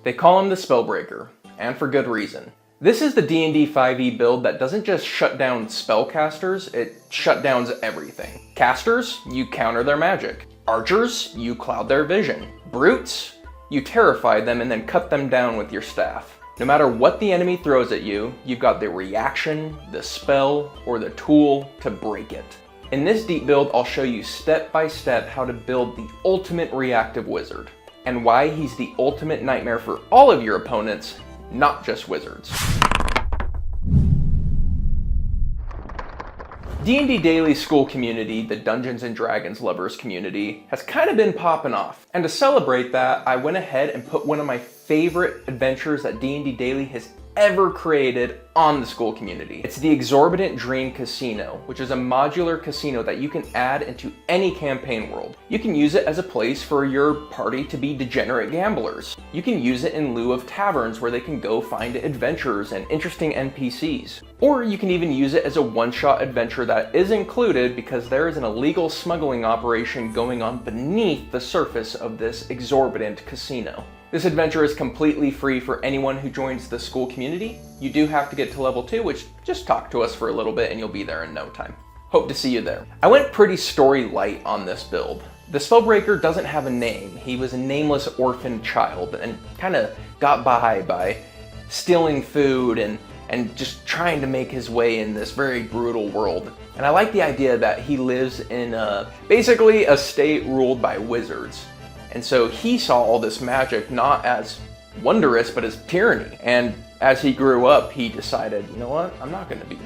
They call him the spellbreaker, and for good reason. This is the D&D 5e build that doesn't just shut down spellcasters, it shutdowns everything. Casters, you counter their magic. Archers, you cloud their vision. Brutes, you terrify them and then cut them down with your staff. No matter what the enemy throws at you, you've got the reaction, the spell, or the tool to break it. In this deep build, I'll show you step by step how to build the ultimate reactive wizard, and why he's the ultimate nightmare for all of your opponents, not just wizards. D&D Daily School community, the Dungeons & Dragons lovers community, has kind of been popping off. And to celebrate that, I went ahead and put one of my favorite adventures that D&D Daily has ever created on the school community. It's the Exorbitant Dream Casino, which is a modular casino that you can add into any campaign world. You can use it as a place for your party to be degenerate gamblers. You can use it in lieu of taverns where they can go find adventurers and interesting NPCs. Or you can even use it as a one-shot adventure that is included because there is an illegal smuggling operation going on beneath the surface of this exorbitant casino. This adventure is completely free for anyone who joins the school community. You do have to get to level 2, which just talk to us for a little bit and you'll be there in no time. Hope to see you there. I went pretty story light on this build. The Spellbreaker doesn't have a name. He was a nameless orphan child and kind of got by stealing food and just trying to make his way in this very brutal world. And I like the idea that he lives in basically a state ruled by wizards. And so he saw all this magic not as wondrous, but as tyranny. And as he grew up, he decided, you know what, I'm not gonna be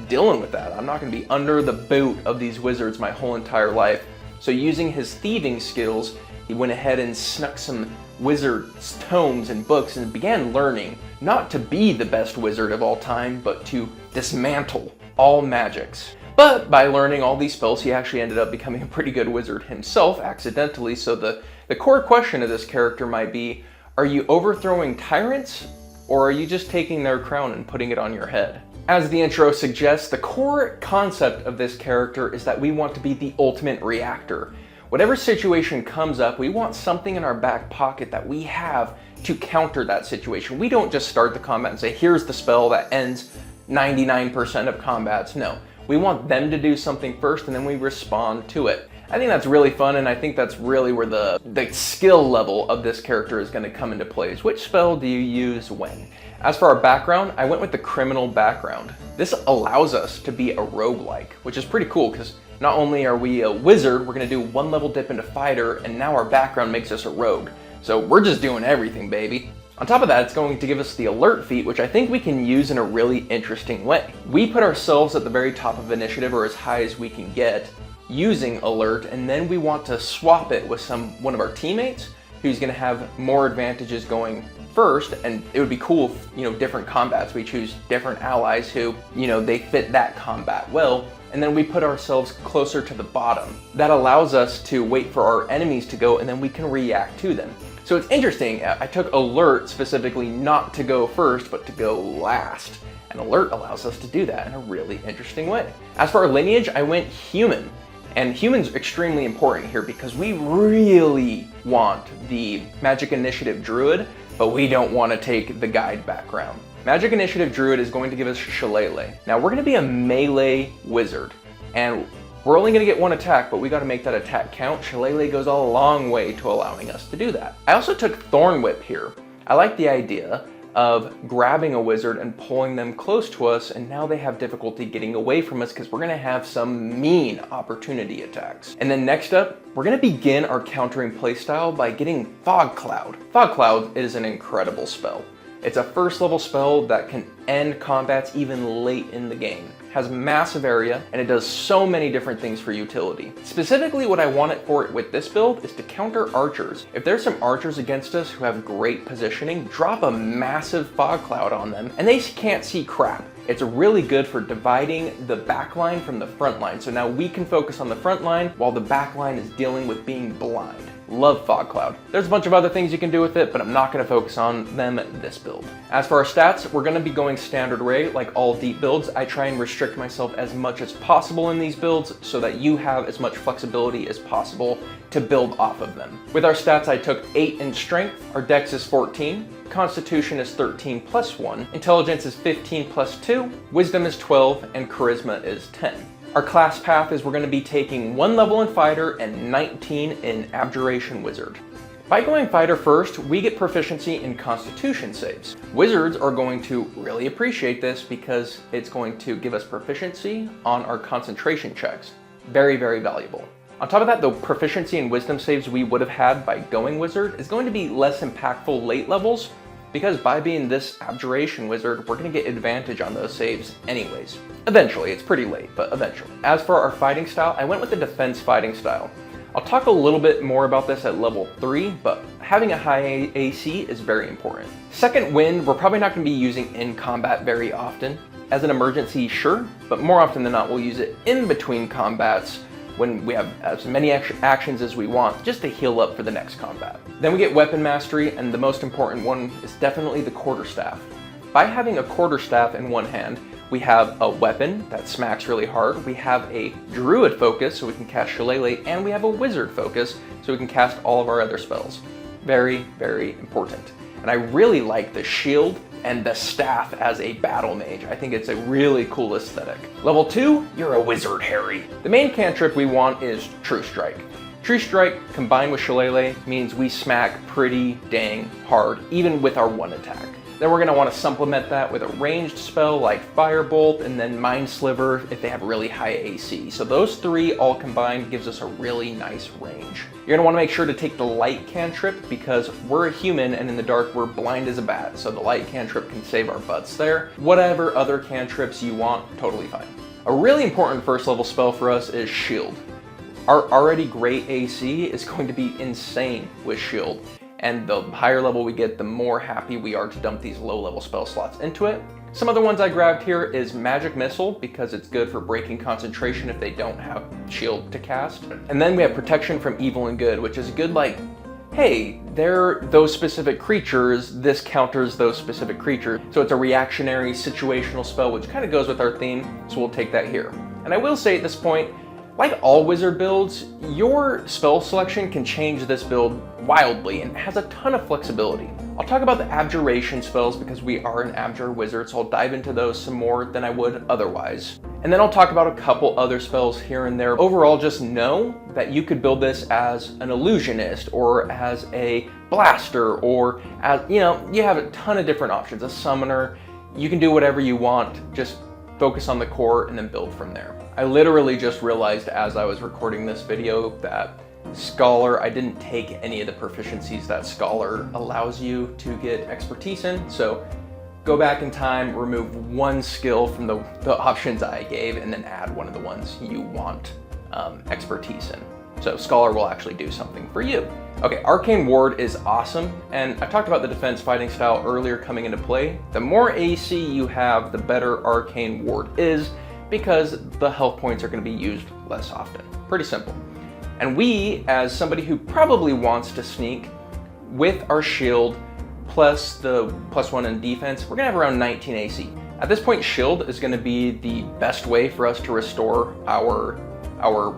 dealing with that. I'm not gonna be under the boot of these wizards my whole entire life. So using his thieving skills, he went ahead and snuck some wizard's tomes and books and began learning not to be the best wizard of all time, but to dismantle all magics. But by learning all these spells, he actually ended up becoming a pretty good wizard himself accidentally. So the core question of this character might be, are you overthrowing tyrants, or are you just taking their crown and putting it on your head? As the intro suggests, the core concept of this character is that we want to be the ultimate reactor. Whatever situation comes up, we want something in our back pocket that we have to counter that situation. We don't just start the combat and say, here's the spell that ends 99% of combats. No, we want them to do something first and then we respond to it. I think that's really fun, and I think that's really where the skill level of this character is going to come into play. Which spell do you use when? As for our background, I went with the criminal background. This allows us to be a roguelike, which is pretty cool because not only are we a wizard, we're going to do one level dip into fighter, and now our background makes us a rogue. So we're just doing everything, baby. On top of that, it's going to give us the alert feat, which I think we can use in a really interesting way. We put ourselves at the very top of initiative, or as high as we can get, using alert, and then we want to swap it with one of our teammates who's going to have more advantages going first. And it would be cool if, different combats, we choose different allies who, they fit that combat well, and then we put ourselves closer to the bottom. That allows us to wait for our enemies to go, and then we can react to them. So it's interesting, I took alert specifically not to go first, but to go last. And alert allows us to do that in a really interesting way. As for our lineage, I went human. And human's extremely important here because we really want the Magic Initiative Druid, but we don't want to take the guide background. Magic Initiative Druid is going to give us Shillelagh. Now we're going to be a melee wizard, and we're only going to get one attack, but we got to make that attack count. Shillelagh goes a long way to allowing us to do that. I also took Thorn Whip here. I like the idea of grabbing a wizard and pulling them close to us, and now they have difficulty getting away from us because we're going to have some mean opportunity attacks. And then next up, we're going to begin our countering playstyle by getting Fog Cloud. Fog Cloud is an incredible spell. It's a first level spell that can end combats even late in the game. It has massive area, and it does so many different things for utility. Specifically, what I want it for with this build is to counter archers. If there's some archers against us who have great positioning, drop a massive fog cloud on them, and they can't see crap. It's really good for dividing the back line from the front line. So now we can focus on the front line while the back line is dealing with being blind. Love Fog Cloud. There's a bunch of other things you can do with it, but I'm not going to focus on them in this build. As for our stats, we're going to be going standard array like all deep builds. I try and restrict myself as much as possible in these builds so that you have as much flexibility as possible to build off of them. With our stats, I took 8 in strength, our dex is 14, constitution is 13 plus 1, intelligence is 15 plus 2, wisdom is 12, and charisma is 10. Our class path is we're going to be taking 1 level in fighter and 19 in Abjuration Wizard. By going fighter first, we get proficiency in constitution saves. Wizards are going to really appreciate this because it's going to give us proficiency on our concentration checks. Very, very valuable. On top of that, the proficiency in wisdom saves we would have had by going wizard is going to be less impactful late levels, because by being this Abjuration Wizard, we're going to get advantage on those saves anyways. Eventually, it's pretty late, but eventually. As for our fighting style, I went with the defense fighting style. I'll talk a little bit more about this at level 3, but having a high AC is very important. Second wind, we're probably not going to be using in combat very often. As an emergency, sure, but more often than not, we'll use it in between combats when we have as many actions as we want, just to heal up for the next combat. Then we get weapon mastery, and the most important one is definitely the quarterstaff. By having a quarterstaff in one hand, we have a weapon that smacks really hard, we have a druid focus so we can cast Shillelagh, and we have a wizard focus so we can cast all of our other spells. Very, very important. And I really like the shield and the staff as a battle mage. I think it's a really cool aesthetic. Level 2, you're a wizard, Harry. The main cantrip we want is True Strike. True Strike combined with Shillelagh means we smack pretty dang hard, even with our one attack. Then we're going to want to supplement that with a ranged spell like Firebolt and then Mind Sliver if they have really high AC. So those 3 all combined gives us a really nice range. You're going to want to make sure to take the light cantrip because we're a human and in the dark we're blind as a bat. So the light cantrip can save our butts there. Whatever other cantrips you want, totally fine. A really important first level spell for us is Shield. Our already great AC is going to be insane with Shield. And the higher level we get, the more happy we are to dump these low level spell slots into it. Some other ones I grabbed here is Magic Missile because it's good for breaking concentration if they don't have shield to cast. And then we have Protection from Evil and Good, which is good like, hey, they're those specific creatures, this counters those specific creatures. So it's a reactionary situational spell, which kind of goes with our theme, so we'll take that here. And I will say at this point, like all wizard builds, your spell selection can change this build wildly and has a ton of flexibility. I'll talk about the abjuration spells because we are an abjure wizard, so I'll dive into those some more than I would otherwise. And then I'll talk about a couple other spells here and there. Overall, just know that you could build this as an illusionist or as a blaster or as, you have a ton of different options. A summoner, you can do whatever you want, just focus on the core and then build from there. I literally just realized as I was recording this video that Scholar, I didn't take any of the proficiencies that Scholar allows you to get expertise in. So go back in time, remove one skill from the options I gave, and then add one of the ones you want expertise in. So Scholar will actually do something for you. Okay, Arcane Ward is awesome, and I talked about the defense fighting style earlier coming into play. The more AC you have, the better Arcane Ward is, because the health points are going to be used less often. Pretty simple. And we, as somebody who probably wants to sneak, with our shield plus the +1 in defense, we're going to have around 19 AC. At this point, shield is going to be the best way for us to restore our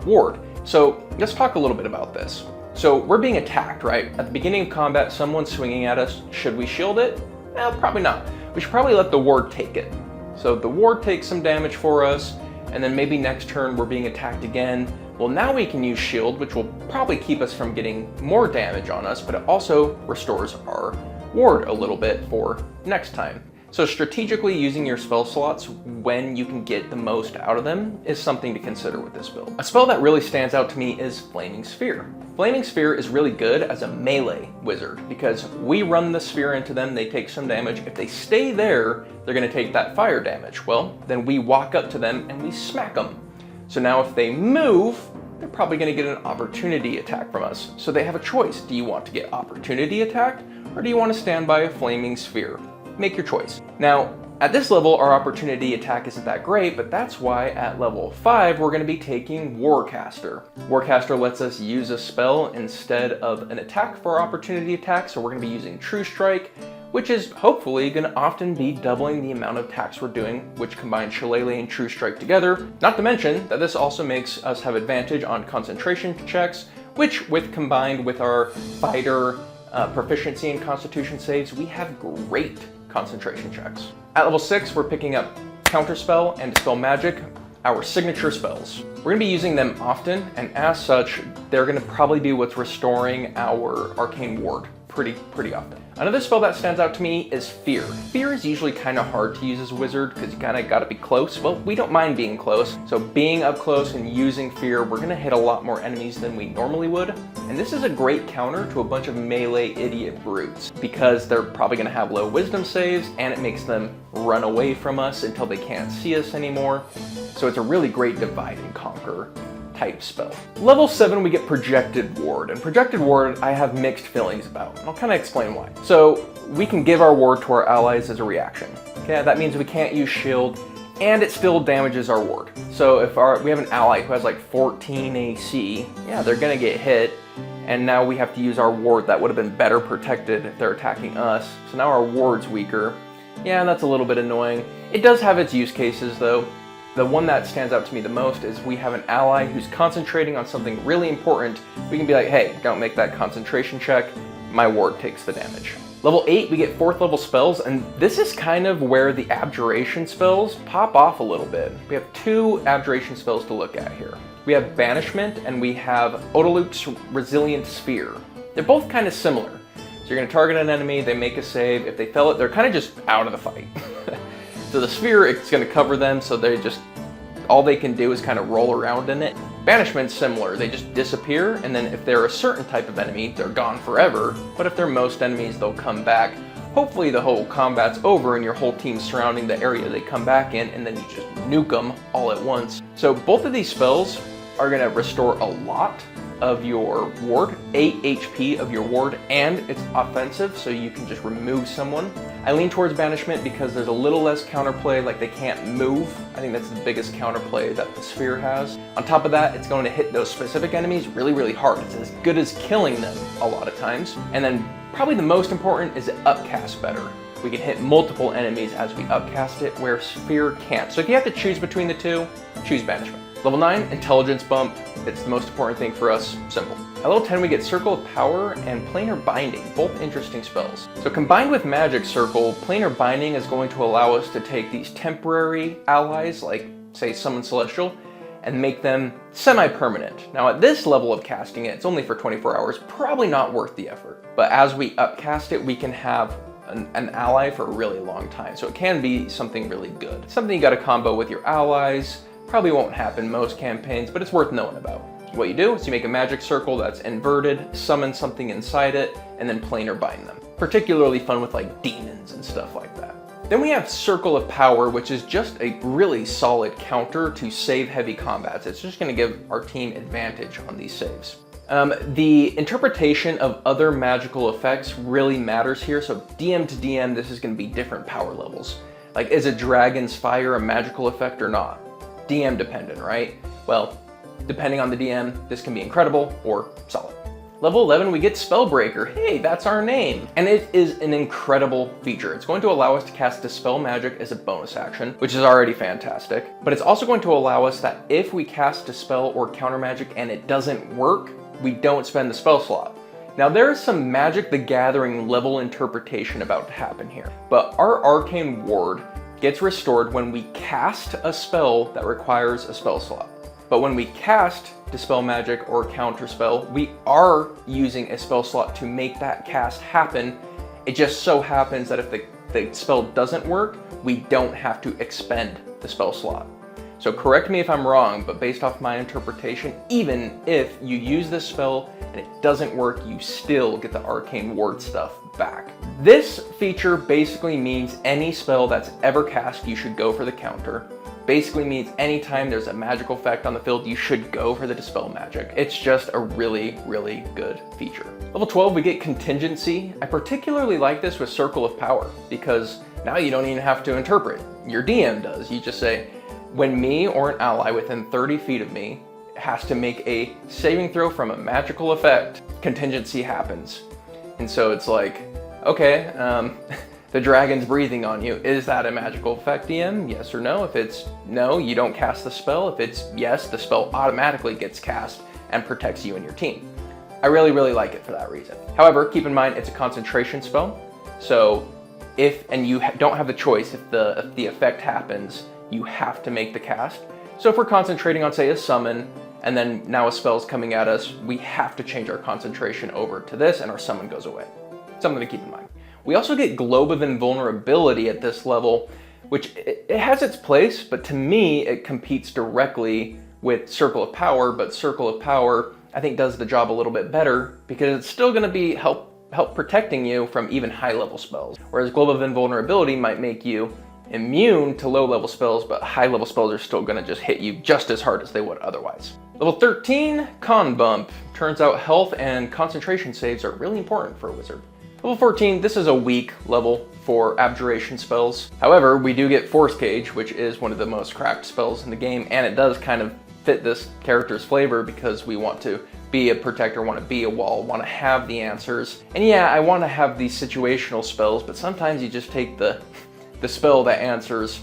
ward. So let's talk a little bit about this. So we're being attacked, right? At the beginning of combat, someone's swinging at us. Should we shield it? Probably not. We should probably let the ward take it. So the ward takes some damage for us, and then maybe next turn we're being attacked again. Well, now we can use shield, which will probably keep us from getting more damage on us, but it also restores our ward a little bit for next time. So strategically using your spell slots when you can get the most out of them is something to consider with this build. A spell that really stands out to me is Flaming Sphere. Flaming Sphere is really good as a melee wizard because we run the sphere into them, they take some damage. If they stay there, they're going to take that fire damage. Well, then we walk up to them and we smack them. So now if they move, they're probably going to get an opportunity attack from us. So they have a choice. Do you want to get opportunity attacked or do you want to stand by a Flaming Sphere? Make your choice. Now, At this level, our opportunity attack isn't that great, but that's why at level 5, we're going to be taking Warcaster. Warcaster lets us use a spell instead of an attack for our opportunity attack, so we're going to be using True Strike, which is hopefully going to often be doubling the amount of attacks we're doing, which combines Shillelagh and True Strike together. Not to mention that this also makes us have advantage on concentration checks, which combined with our fighter proficiency and constitution saves, we have great concentration checks. At level 6, we're picking up Counterspell and Dispel Magic, our signature spells. We're going to be using them often, and as such, they're going to probably be what's restoring our Arcane Ward pretty often. Another spell that stands out to me is Fear. Fear is usually kind of hard to use as a wizard because you kind of got to be close. Well, we don't mind being close, so being up close and using Fear, we're going to hit a lot more enemies than we normally would. And this is a great counter to a bunch of melee idiot brutes because they're probably going to have low wisdom saves, and it makes them run away from us until they can't see us anymore. So it's a really great divide and conquer type spell. Level 7, we get Projected Ward, and Projected Ward I have mixed feelings about, and I'll kind of explain why. So we can give our ward to our allies as a reaction. Okay, that means we can't use shield, and it still damages our ward. So if we have an ally who has like 14 AC, yeah, they're gonna get hit, and now we have to use our ward that would have been better protected if they're attacking us. So now our ward's weaker. Yeah, that's a little bit annoying. It does have its use cases though. The one that stands out to me the most is we have an ally who's concentrating on something really important. We can be like, hey, don't make that concentration check. My ward takes the damage. Level 8, we get 4th level spells, and this is kind of where the Abjuration spells pop off a little bit. We have 2 Abjuration spells to look at here. We have Banishment and we have Odaluk's Resilient Sphere. They're both kind of similar. So you're going to target an enemy, they make a save. If they fail it, they're kind of just out of the fight. So the sphere, it's going to cover them, so all they can do is kind of roll around in it. Banishment's similar, they just disappear, and then if they're a certain type of enemy, they're gone forever. But if they're most enemies, they'll come back. Hopefully the whole combat's over and your whole team's surrounding the area they come back in, and then you just nuke them all at once. So both of these spells are going to restore a lot of your ward, 8 HP of your ward, and it's offensive, so you can just remove someone. I lean towards Banishment because there's a little less counterplay, like they can't move. I think that's the biggest counterplay that the sphere has. On top of that, it's going to hit those specific enemies really, really hard. It's as good as killing them a lot of times. And then probably the most important is it upcasts better. We can hit multiple enemies as we upcast it, where Sphere can't. So if you have to choose between the two, choose Banishment. Level 9, Intelligence Bump. It's the most important thing for us, simple. At level 10, we get Circle of Power and Planar Binding, both interesting spells. So combined with Magic Circle, Planar Binding is going to allow us to take these temporary allies, like say Summon Celestial, and make them semi-permanent. Now at this level of casting it, it's only for 24 hours, probably not worth the effort. But as we upcast it, we can have an ally for a really long time. So it can be something really good. Something you gotta combo with your allies. Probably won't happen most campaigns, but it's worth knowing about. What you do is you make a magic circle that's inverted, summon something inside it, and then planar bind them. Particularly fun with like demons and stuff like that. Then we have Circle of Power, which is just a really solid counter to save heavy combats. It's just gonna give our team advantage on these saves. The interpretation of other magical effects really matters here. So DM to DM, this is gonna be different power levels. Like, is a Dragon's Fire a magical effect or not? DM dependent, right? Well, depending on the DM, this can be incredible or solid. Level 11, we get Spellbreaker. Hey, that's our name. And it is an incredible feature. It's going to allow us to cast Dispel Magic as a bonus action, which is already fantastic. But it's also going to allow us that if we cast Dispel or Counter Magic and it doesn't work, we don't spend the spell slot. Now there is some Magic the Gathering level interpretation about to happen here, but our Arcane Ward gets restored when we cast a spell that requires a spell slot. But when we cast Dispel Magic or Counter Spell, we are using a spell slot to make that cast happen. It just so happens that if the spell doesn't work, we don't have to expend the spell slot. So correct me if I'm wrong, but based off my interpretation, even if you use this spell and it doesn't work, you still get the Arcane Ward stuff back. This feature basically means any spell that's ever cast, you should go for the counter. Basically means anytime there's a magical effect on the field, you should go for the Dispel Magic. It's just a really, really good feature. Level 12, we get Contingency. I particularly like this with Circle of Power because Now you don't even have to interpret. Your DM does. You just say, when me or an ally within 30 feet of me has to make a saving throw from a magical effect, contingency happens. And so it's like, okay, the dragon's breathing on you. Is that a magical effect, DM? Yes or no? If it's no, you don't cast the spell. If it's yes, the spell automatically gets cast and protects you and your team. I really, really like it for that reason. However, keep in mind it's a concentration spell. So and you don't have the choice, if the effect happens, you have to make the cast. So if we're concentrating on, say, a summon, and then now a spell's coming at us, we have to change our concentration over to this and our summon goes away. Something to keep in mind. We also get Globe of Invulnerability at this level, which it has its place, but to me, it competes directly with Circle of Power, but Circle of Power, I think, does the job a little bit better because it's still gonna be help protecting you from even high level spells. Whereas Globe of Invulnerability might make you immune to low level spells, but high level spells are still gonna just hit you just as hard as they would otherwise. Level 13, Con Bump. Turns out health and concentration saves are really important for a wizard. Level 14, this is a weak level for abjuration spells. However, we do get Force Cage, which is one of the most cracked spells in the game, and it does kind of fit this character's flavor because we want to be a protector, want to be a wall, want to have the answers. And yeah, I want to have these situational spells, but sometimes you just take the spell that answers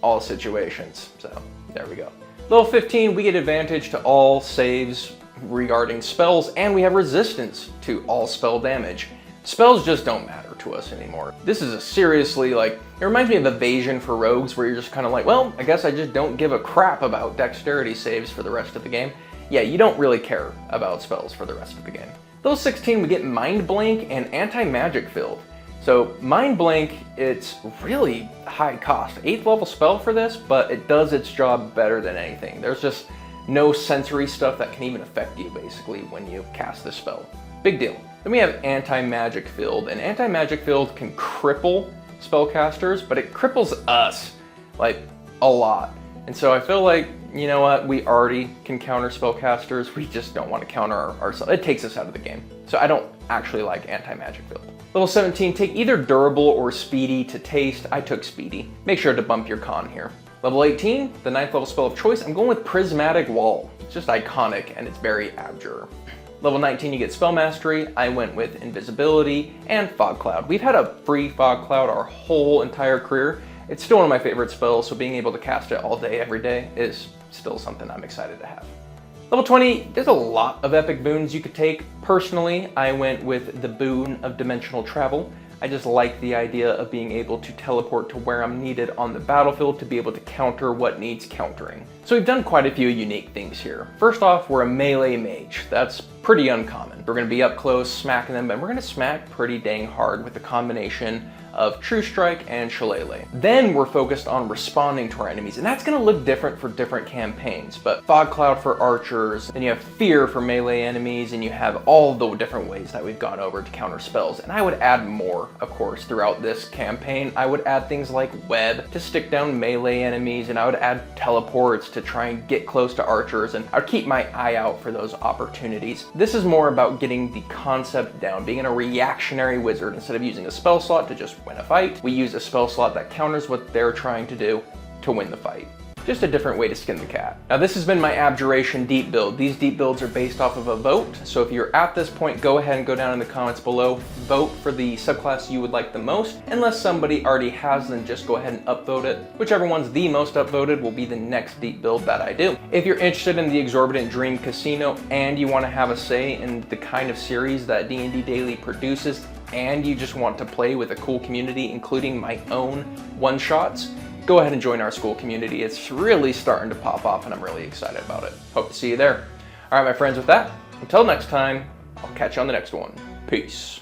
all situations. So there we go. Level 15, we get advantage to all saves regarding spells, and we have resistance to all spell damage. Spells just don't matter to us anymore. This is a seriously, it reminds me of Evasion for rogues, where you're just kind of like, well, I guess I just don't give a crap about dexterity saves for the rest of the game. Yeah, you don't really care about spells for the rest of the game. Level 16, we get Mind Blank and Anti-Magic Field. So Mind Blank, it's really high cost. 8th level spell for this, but it does its job better than anything. There's just no sensory stuff that can even affect you, basically, when you cast this spell. Big deal. Then we have Anti-Magic Field, and Anti-Magic Field can cripple spellcasters, but it cripples us, a lot. And so I feel like, you know what, we already can counter spellcasters, we just don't want to counter ourselves. It takes us out of the game. So I don't actually like Anti-Magic Field. Level 17, take either durable or speedy to taste. I took speedy. Make sure to bump your con here. Level 18, the 9th level spell of choice, I'm going with Prismatic Wall. It's just iconic and it's very Abjure. Level 19, you get Spell Mastery. I went with Invisibility and Fog Cloud. We've had a free Fog Cloud our whole entire career. It's still one of my favorite spells, so being able to cast it all day, every day is still something I'm excited to have. Level 20, there's a lot of epic boons you could take. Personally, I went with the boon of Dimensional Travel. I just like the idea of being able to teleport to where I'm needed on the battlefield to be able to counter what needs countering. So we've done quite a few unique things here. First off, we're a melee mage. That's pretty uncommon. We're gonna be up close, smacking them, and we're gonna smack pretty dang hard with the combination of True Strike and Shillelagh. Then we're focused on responding to our enemies, and that's gonna look different for different campaigns, but Fog Cloud for archers, and you have Fear for melee enemies, and you have all the different ways that we've gone over to counter spells. And I would add more, of course, throughout this campaign. I would add things like Web to stick down melee enemies, and I would add teleports to try and get close to archers, and I'd keep my eye out for those opportunities. This is more about getting the concept down, being a reactionary wizard. Instead of using a spell slot to just win a fight, we use a spell slot that counters what they're trying to do to win the fight. Just a different way to skin the cat. Now this has been my Abjuration deep build. These deep builds are based off of a vote, so if you're at this point, go ahead and go down in the comments below, vote for the subclass you would like the most. Unless somebody already has, then just go ahead and upvote it. Whichever one's the most upvoted will be the next deep build that I do. If you're interested in the Exorbitant Dream Casino and you want to have a say in the kind of series that D&D Daily produces, and you just want to play with a cool community, including my own one-shots, go ahead and join our school community. It's really starting to pop off and I'm really excited about it. Hope to see you there. All right, my friends, with that, until next time, I'll catch you on the next one. Peace.